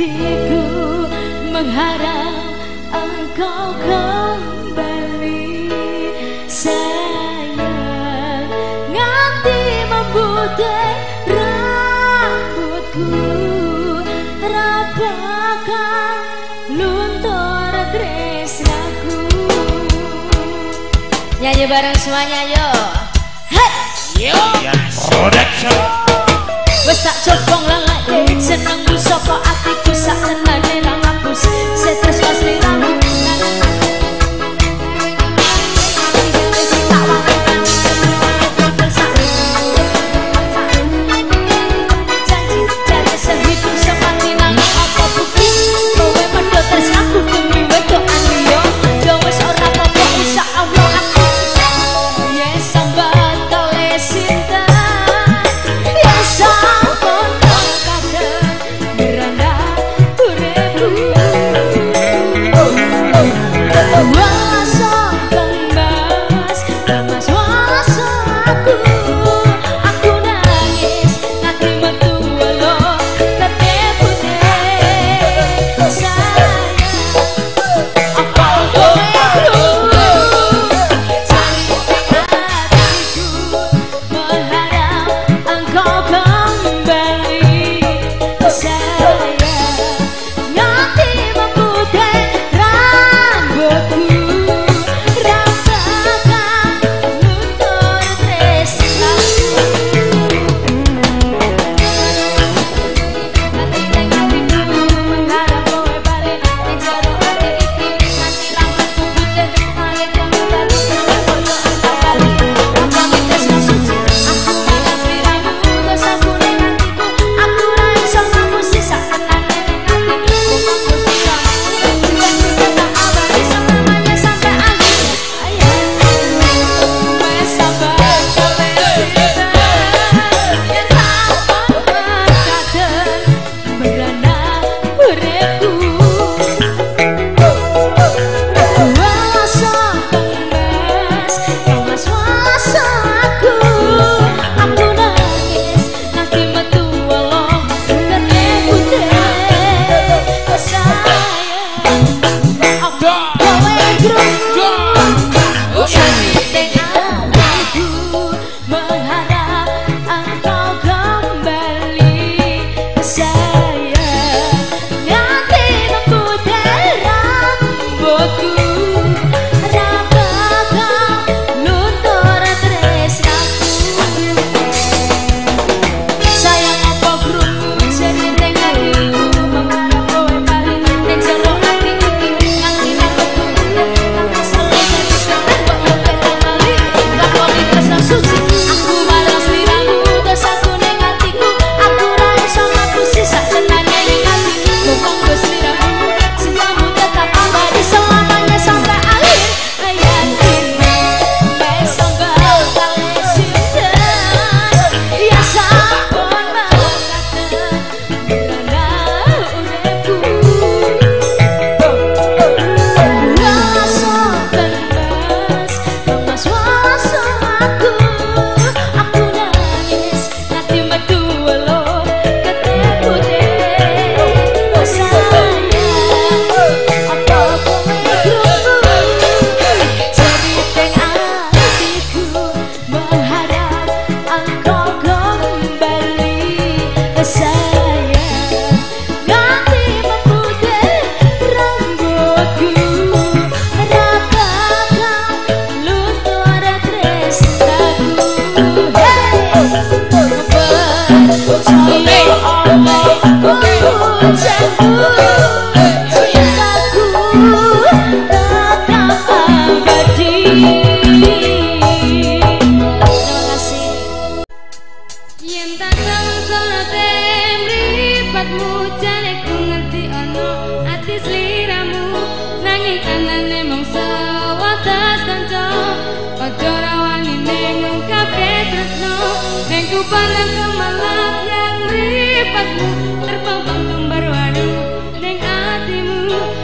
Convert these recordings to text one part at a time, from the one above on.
hatiku mengharap engkau kembali sayang, nganti membudek rambutku, rabakan luntur tresnaku. Nyanyi bareng semuanya yo. Hey! Yo! Production. Wes tak cobong lalai senengku sapa atiku sak tenane ra ngapus setres sliramu.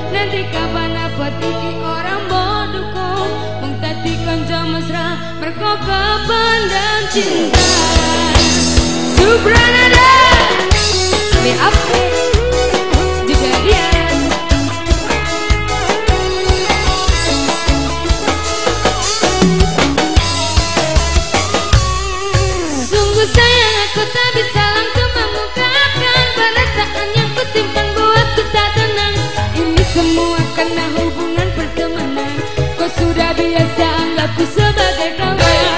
Nanti kapan apa iki orang bodohku mung dadi kanca mesra mergo kependam cinta. Subranada, be up. semua karena hubungan pertemanan. Kau sudah biasa anggapku sebagai kawan.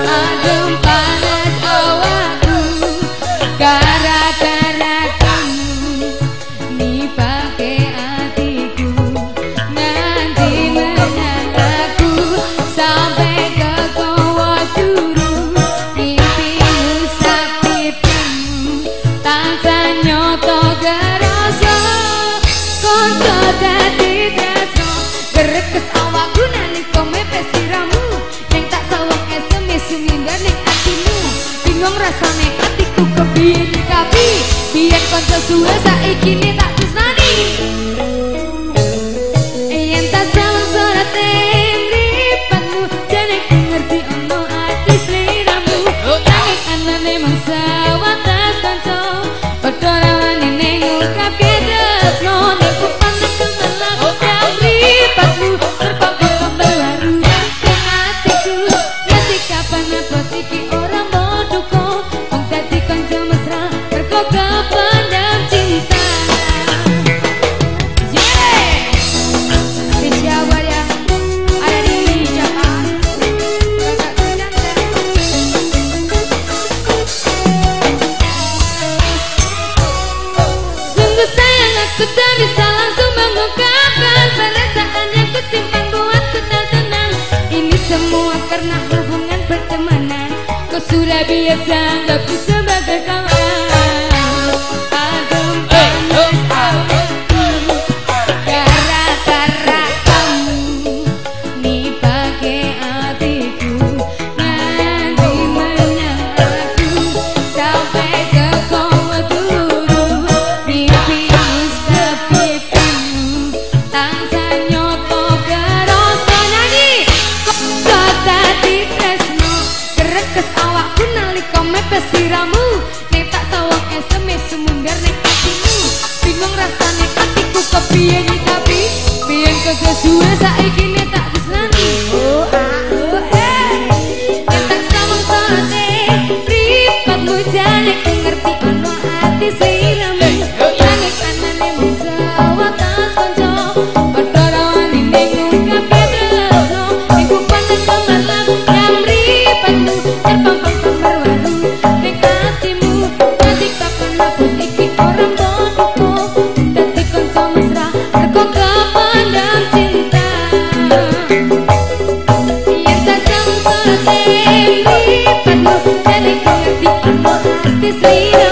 Adem panas awakku gara-gara kamu. Nih pakai hatiku nanti menang aku sampai ke kawah turu. Mimpimu sakipimu tanpa nyoto gerasa. Konco dadi tresno gerekes awakku nalika mepes siramu. Ning tak sawang SMS sumindar ning atimu. Bingung rasane atiku kepiye nyikapi. Biyen konco suwe saiki ne tak tresnani. Yen tak sawang surat mripatmu jane ngerti ono ati sliramu. Nanging anane mangsa wates kanca padha rawani ning ungkapke tresno. Ku tak bisa langsung mengungkapkan perasaan yang kusimpan buatku tak tenang. Ini semua karena hubungan pertemanan. Kau sudah biasa anggapku sebagai kawan. Adem panas awakku gara-gara kamu. Nih pakai hatiku nanti menang aku sampai ke kawah turu. Mimpi siramu nek tak sawang SMS sumundar nek atimu. Bingung rasane atiku kepiye nyikapi. Biyen kok suwe saiki nek tak tresnani. Nek tak sawang sorate mripatmu jane ngerti ono ati siramu. Nanging anane mungsa wates kanca padha rawani ning ungkapke tresno. Iku panen kemarlan yang mripatmu terpampang kemarwaru. Orang bodohku dadi kanca mesra mergo kependam cinta. Yen tak sawang sorate mripatmu jane ngerti ono ati sliramu.